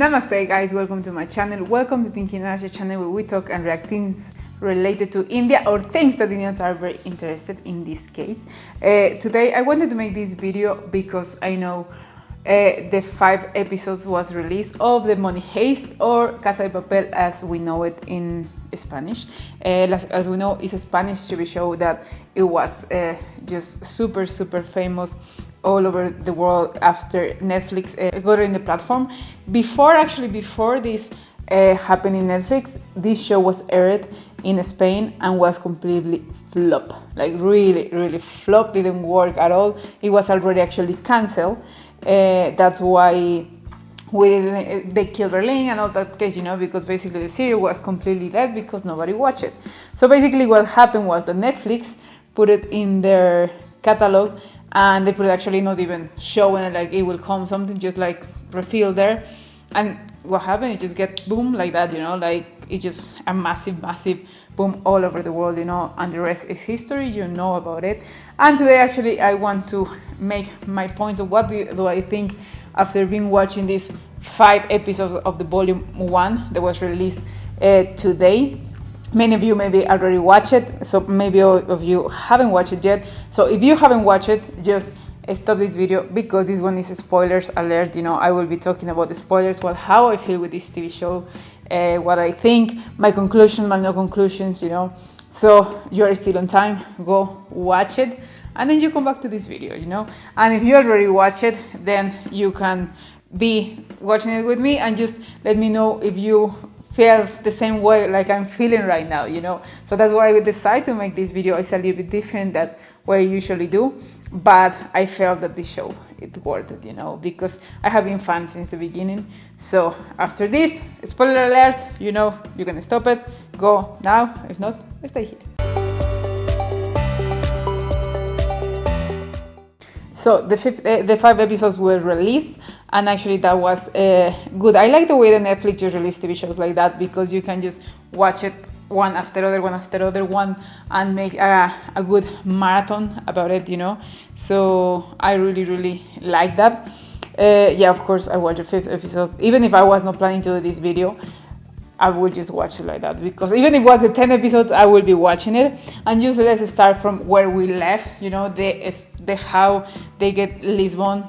Namaste guys, welcome to my channel. Welcome to Thinking International channel where we talk and react things related to India or things that Indians are very interested in this case. Today I wanted to make this video because I know the 5 episodes was released of the Money Heist or Casa de Papel as we know it in Spanish. As we know, it's a Spanish TV show that it was just super famous all over the world after Netflix got in the platform. Before this happened in Netflix, this show was aired in Spain and was completely flop. Like really flop, didn't work at all. It was already actually cancelled. That's why they killed Berlin and all that case, you know, because basically the series was completely dead because nobody watched it. So basically what happened was that Netflix put it in their catalog and they put actually not even showing it, like it will come something just like revealed there. And what happened, it just get boom like that, you know, like it's just a massive boom all over the world, you know, and the rest is history, you know about it. And today actually I want to make my points of what do I think after being watching these 5 episodes of the volume 1 that was released today. Many of you maybe already watched it, so maybe all of you haven't watched it yet. So if you haven't watched it, just stop this video because this one is a spoilers alert. You know, I will be talking about the spoilers, how I feel with this TV show, what I think, my conclusions, my no conclusions, you know. So you are still on time, go watch it and then you come back to this video, you know. And if you already watched it, then you can be watching it with me and just let me know if you feel the same way like I'm feeling right now, you know. So that's why we decided to make this video. It's a little bit different than what I usually do, but I felt that this show, it worth it, you know, because I have been fan since the beginning. So after this, spoiler alert, you know, you can stop it, go now, if not, stay here. So the 5 episodes were released, and actually that was good. I like the way that Netflix just released TV shows like that because you can just watch it one after other one and make a good marathon about it, you know. So I really like that. Yeah, of course I watched the 5th episode. Even if I was not planning to do this video, I would just watch it like that, because even if it was the 10 episodes, I will be watching it. And just let's start from where we left, you know, the how they get Lisbon.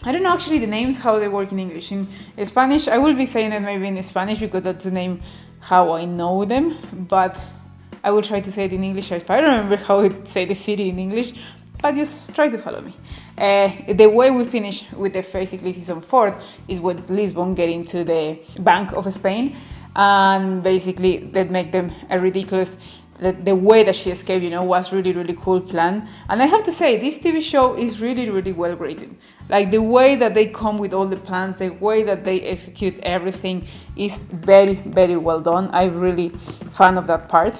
I don't know actually the names, how they work in English. In Spanish, I will be saying it maybe in Spanish because that's the name how I know them, but I will try to say it in English if I remember how it say the city in English, but just try to follow me. The way we finish with the basically season 4 is with Lisbon getting to the Bank of Spain, and basically that make them a ridiculous. The way that she escaped, you know, was really cool plan. And I have to say, this TV show is really well rated. Like the way that they come with all the plans, the way that they execute everything is very well done. I'm really fan of that part.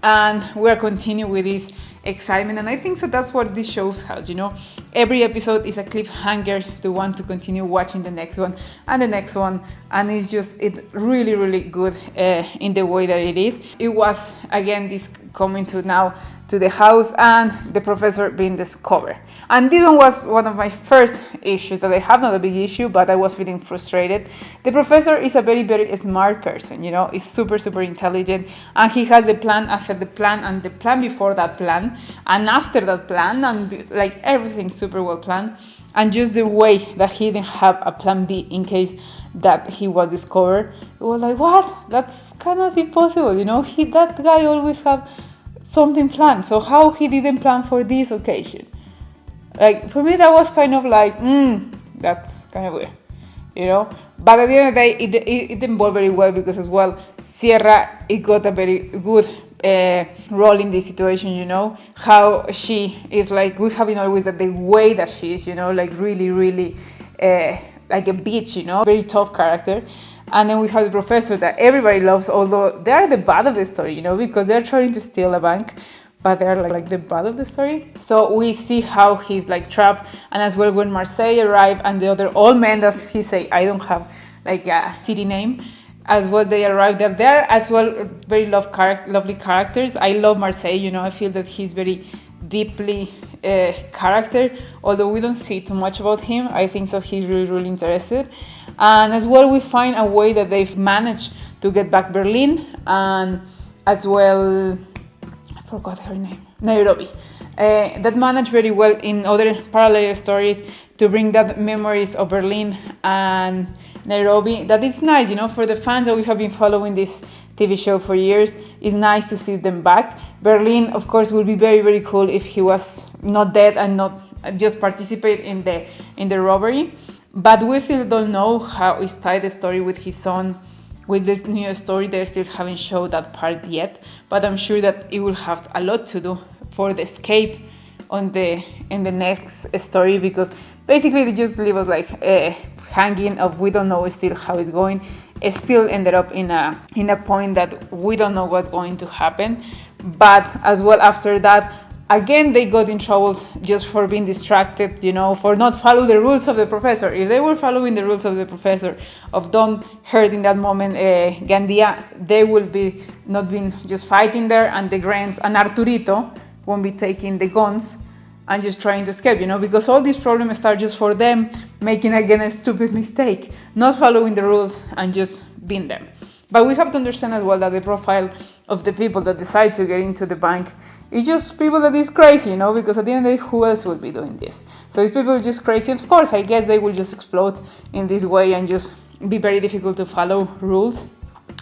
And we're continuing with this excitement, and I think so that's what this show has, you know. Every episode is a cliffhanger to want to continue watching the next one and the next one, and it's really good in the way that it is. It was again this coming to now to the house and the professor being discovered, and this one was one of my first issues that I have, not a big issue, but I was feeling frustrated. The professor is a very smart person, you know. He's super intelligent, and he has the plan after the plan and the plan before that plan and after that plan, and like everything super well planned. And just the way that he didn't have a plan B in case that he was discovered, it was like, what? That's kind of impossible, you know. That guy always have something planned, so how he didn't plan for this occasion? Like for me that was kind of like that's kind of weird, you know. But at the end of the day it didn't work very well, because as well Sierra, it got a very good role in this situation, you know, how she is like, we have always that the way that she is, you know, like really like a bitch, you know, very tough character. And then we have the professor that everybody loves, although they are the bad of the story, you know, because they're trying to steal a bank, but they're like the bad of the story. So we see how he's like trapped, and as well when Marseille arrived and the other old men that he say, I don't have like a city name, as well they arrived there as well, very lovely characters. I love Marseille, you know. I feel that he's very deeply character, although we don't see too much about him. I think so he's really, really interested. And as well, we find a way that they've managed to get back Berlin, and as well, I forgot her name, Nairobi. That managed very well in other parallel stories to bring that memories of Berlin and Nairobi. That it's nice, for the fans that we have been following this TV show for years. It's nice to see them back. Berlin, of course, will be very, very cool if he was not dead and not just participate in the robbery. But we still don't know how is tied the story with his son. With this new story, they still haven't shown that part yet. But I'm sure that it will have a lot to do for the escape in the next story, because basically they just leave us like hanging of we don't know still how it's going. It still ended up in a point that we don't know what's going to happen. But as well after that, again they got in trouble just for being distracted, for not following the rules of the professor. If they were following the rules of the professor of don't hurt in that moment Gandia, they will be not been just fighting there, and the Grants and Arturito won't be taking the guns and just trying to escape, because all these problems start just for them making again a stupid mistake, not following the rules and just being them. But we have to understand as well that the profile of the people that decide to get into the bank is just people that is crazy, because at the end of the day, who else would be doing this? So if people are just crazy, of course, I guess they will just explode in this way and just be very difficult to follow rules.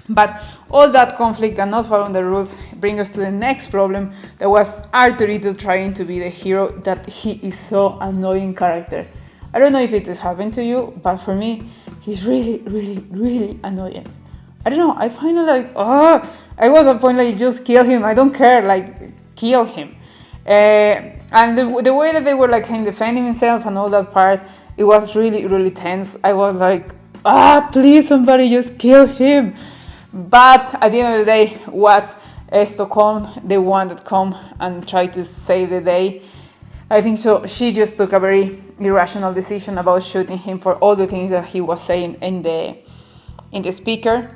But all that conflict and not following the rules bring us to the next problem, that was Arturito trying to be the hero, that he is so annoying character. I don't know if it has happened to you, but for me, he's really, really, really annoying. I don't know, I find it like, I was at a point like, just kill him, I don't care, like, kill him. And the way that they were like him defending himself and all that part, it was really, really tense. I was like, please somebody just kill him. But at the end of the day, was Stockholm the one that come and tried to save the day. I think so. She just took a very irrational decision about shooting him for all the things that he was saying in the speaker.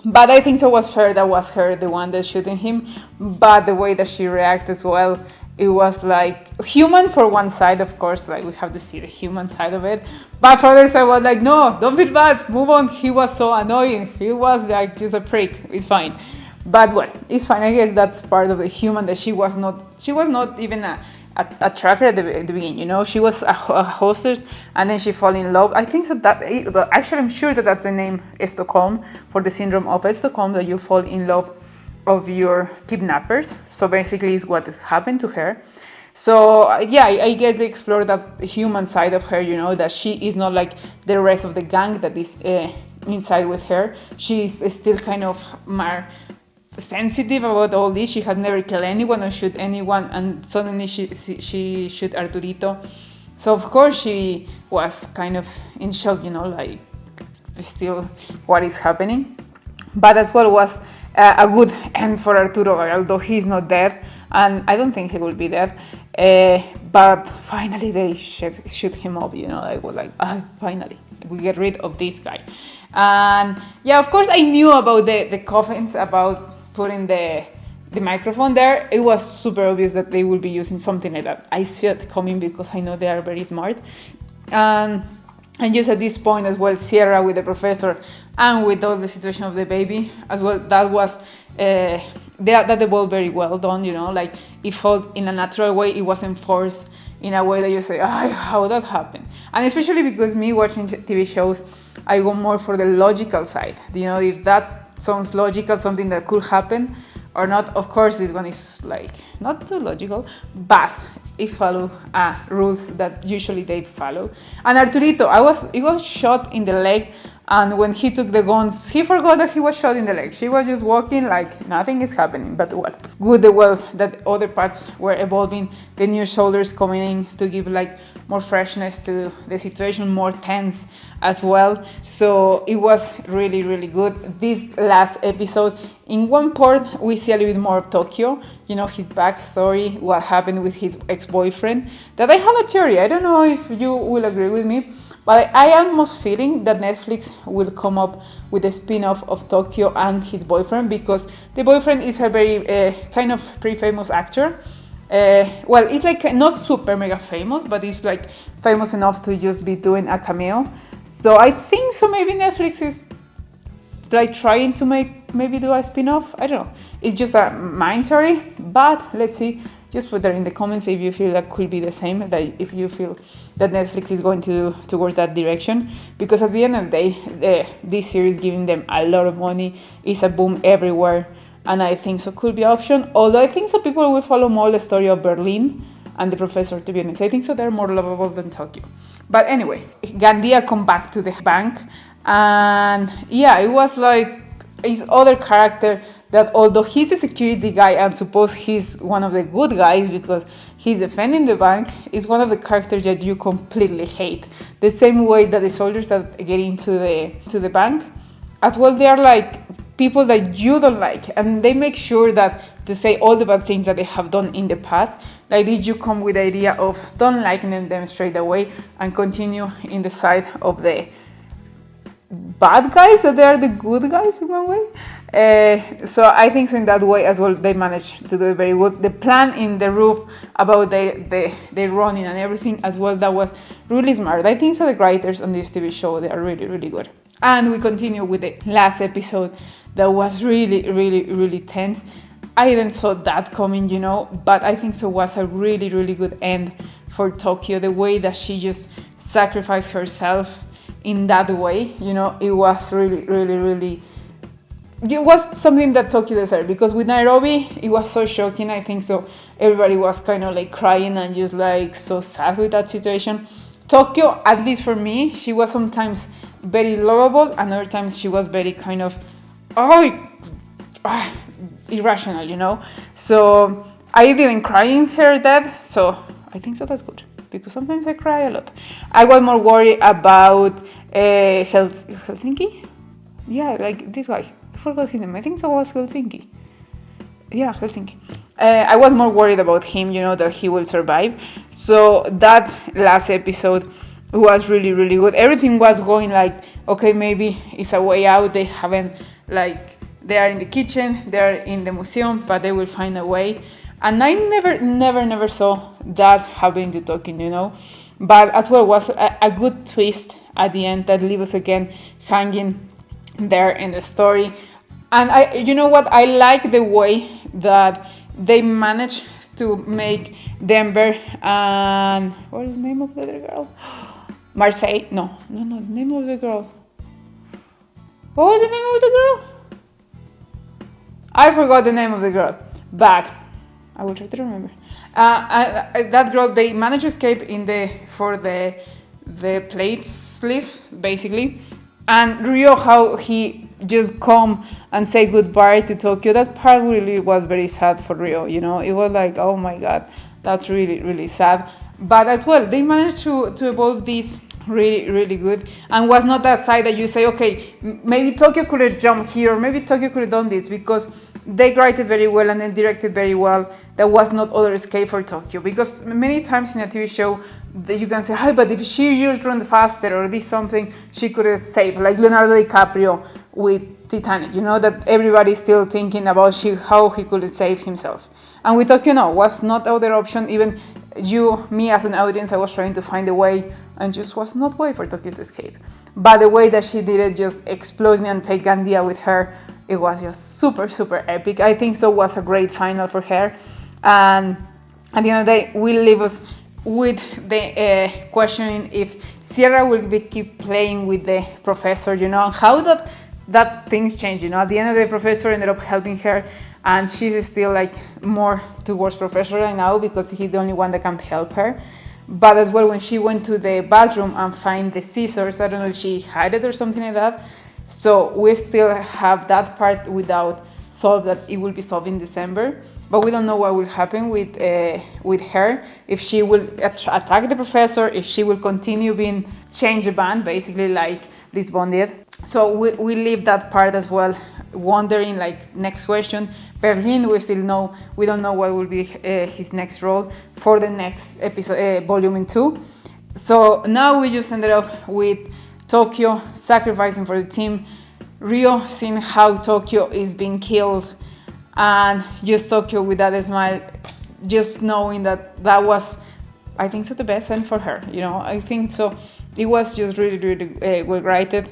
But I think so was fair that was her the one that shooting him. But the way that she reacted as well, it was like human for one side, of course, like we have to see the human side of it. But for others, I was like, no, don't feel bad, move on. He was so annoying. He was like just a prick. It's fine. But well, it's fine. I guess that's part of the human, that she was not even a tracker at the beginning, she was a hostess, and then she fell in love. I think so that, actually I'm sure that that's the name, Stockholm, for the syndrome of Stockholm, that you fall in love of your kidnappers. So basically it's what happened to her. So yeah, I guess they explored that human side of her, that she is not like the rest of the gang that is inside with her. She is still kind of more sensitive about all this. She had never killed anyone or shoot anyone, and suddenly she shoot Arturito. So of course she was kind of in shock, like still what is happening. But as well was a good end for Arturo, although he's not dead, and I don't think he will be dead. But finally they shoot him up, finally we get rid of this guy. And yeah, of course I knew about the coffins, about putting the microphone there. It was super obvious that they will be using something like that. I see it coming because I know they are very smart. And just at this point as well, Sierra with the professor and with all the situation of the baby as well, that was that was very well done, like it felt in a natural way. It wasn't forced in a way that you say, how that happened. And especially because me watching TV shows, I go more for the logical side. If that sounds logical, something that could happen or not. Of course, this one is like not too logical, but it follow rules that usually they follow. And Arturito, he was shot in the leg, and when he took the guns, he forgot that he was shot in the leg. She was just walking like nothing is happening. But well, that other parts were evolving. The new shoulders coming in to give like more freshness to the situation, more tense as well. So it was really, really good. This last episode, in one part, we see a little bit more of Tokyo, his backstory, what happened with his ex-boyfriend, that I have a theory. I don't know if you will agree with me, but I am almost feeling that Netflix will come up with a spin-off of Tokyo and his boyfriend, because the boyfriend is a very kind of pretty famous actor. Well, it's like not super mega famous, but it's like famous enough to just be doing a cameo. So I think so maybe Netflix is like trying to maybe do a spin-off. I don't know. It's just a mind story, but let's see. Just put that in the comments if you feel that could be the same, that if you feel that Netflix is going to towards that direction. Because at the end of the day, this series giving them a lot of money, is a boom everywhere, and I think so could be an option. Although I think so people will follow more the story of Berlin and the professor, to be honest. I think so they're more lovable than Tokyo. But anyway, Gandia come back to the bank, and yeah, it was like his other character that although he's a security guy and suppose he's one of the good guys because he's defending the bank, is one of the characters that you completely hate. The same way that the soldiers that get into the bank, as well, they are like people that you don't like, and they make sure that to say all the bad things that they have done in the past. Like this, you come with the idea of don't liking them straight away and continue in the side of the bad guys, that they are the good guys in one way. So I think so in that way as well they managed to do it very good. The plan in the roof about the running and everything as well, that was really smart. I think so the writers on this TV show, they are really, really good. And we continue with the last episode that was really, really, really tense. I didn't saw that coming, you know, but I think so was a really, really good end for Tokyo. The way that she just sacrificed herself in that way, you know, it was really, really, really, it was something that Tokyo deserved. Because with Nairobi, it was so shocking. I think so everybody was kind of like crying and just like so sad with that situation. Tokyo, at least for me, she was sometimes very lovable, and other times she was very kind of irrational, you know. So I didn't cry in her death, so I think so that's good, because sometimes I cry a lot. I was more worried about Helsinki. Yeah, like this guy. I forgot his name. I think so was Helsinki. Yeah, Helsinki. I was more worried about him, you know, that he will survive. So that last episode was really, really good. Everything was going like, okay, maybe it's a way out. They haven't, like, they are in the kitchen, they are in the museum, but they will find a way. And I never saw that happening to Tokyo, you know. But as well was a good twist at the end that leaves us again hanging there in the story. And you know what, I like the way that they managed to make Denver and what is the name of the other girl? Marseille? No, the name of the girl. What was the name of the girl? I forgot the name of the girl, but I will try to remember. That girl, they managed to escape for the plate sleeves, basically. And Rio, how he just come and say goodbye to Tokyo, that part really was very sad for Rio, you know. It was like, oh my god, that's really, really sad. But as well, they managed to evolve this really, really good, and was not that side that you say, okay, maybe Tokyo could have jumped here, or maybe Tokyo could have done this, because they wrote it very well and then directed very well. There was not other escape for Tokyo, because many times in a TV show that you can say, hi, but if she just run faster or did something, she could have saved, like Leonardo DiCaprio with Titanic, you know, that everybody's still thinking about how he could save himself. And with Tokyo, no, was not other option. Even me as an audience, I was trying to find a way, and just was not way for Tokyo to escape. But the way that she did it, just exploding and take Gandia with her, it was just super, super epic. I think so was a great final for her. And at the end of the day, will leave us with the questioning if Sierra will keep playing with the professor, you know, how that things change, you know. At the end of the day, professor ended up helping her, and she's still like more towards professor right now because he's the only one that can help her. But as well, when she went to the bathroom and find the scissors, I don't know if she hid it or something like that. So we still have that part without solved, that it will be solved in December. But we don't know what will happen with her, if she will attack the professor, if she will continue being change the band, basically like Lisbon did. So we leave that part as well, wondering, like, next question. Berlin, we don't know what will be his next role for the next episode, volume 2. So now we just ended up with Tokyo sacrificing for the team, Rio seeing how Tokyo is being killed, and just Tokyo with that smile just knowing that that was, I think so, the best end for her, you know. I think so. It was just really, really well written.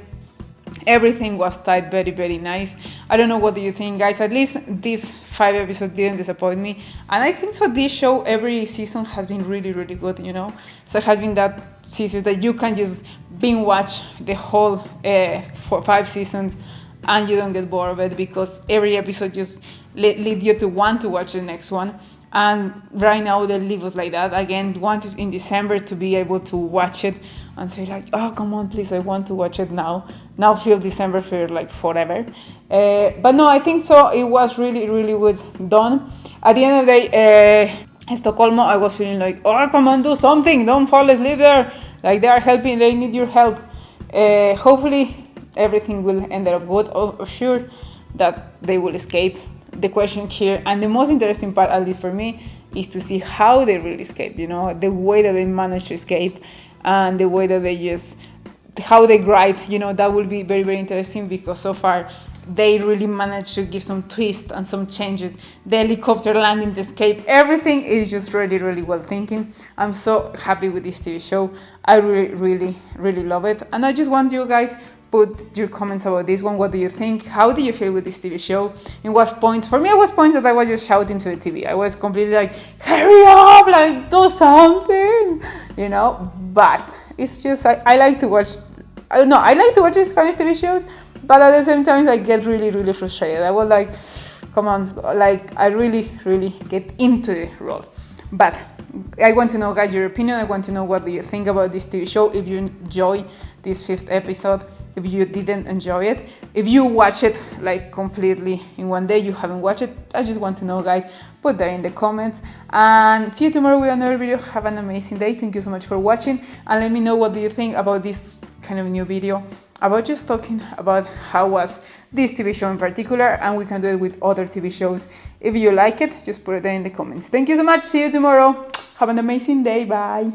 Everything was tied very, very nice. I don't know, what do you think, guys? At least these 5 episodes didn't disappoint me. And I think so this show, every season has been really, really good, you know. So it has been that season that you can just binge watch the whole 5 seasons and you don't get bored of it, because every episode just lead you to want to watch the next one. And right now they leave us like that. Again, wanted in December to be able to watch it and say like, oh, come on, please, I want to watch it now. Now feel December feel like forever. But no, I think so. It was really, really good done. At the end of the day, Estocolmo, I was feeling like, oh, come on, do something. Don't fall asleep there. Like, they are helping. They need your help. Hopefully, everything will end up good. Oh, sure that they will escape. The question here, and the most interesting part, at least for me, is to see how they really escape, you know, the way that they manage to escape and the way that they just, how they grind, you know, that will be very, very interesting, because so far they really managed to give some twist and some changes. The helicopter landing, the escape, everything is just really, really well thinking. I'm so happy with this TV show. I really, really, really love it. And I just want you guys put your comments about this one. What do you think? How do you feel with this TV show? It was points, for me it was points that I was just shouting to the TV. I was completely like, hurry up, like do something, you know. But it's just, I like to watch, I don't know, I like to watch these kind of TV shows, but at the same time I get really, really frustrated. I was like, come on, like I really, really get into the role. But I want to know, guys, your opinion. I want to know, what do you think about this TV show, if you enjoy this 5th episode, if you didn't enjoy it, if you watch it like completely in one day, you haven't watched it. I just want to know, guys. Put that in the comments, and see you tomorrow with another video. Have an amazing day. Thank you so much for watching, and let me know what do you think about this kind of new video, about just talking about how was this TV show in particular, and we can do it with other TV shows. If you like it, just put it there in the comments. Thank you so much. See you tomorrow. Have an amazing day. Bye.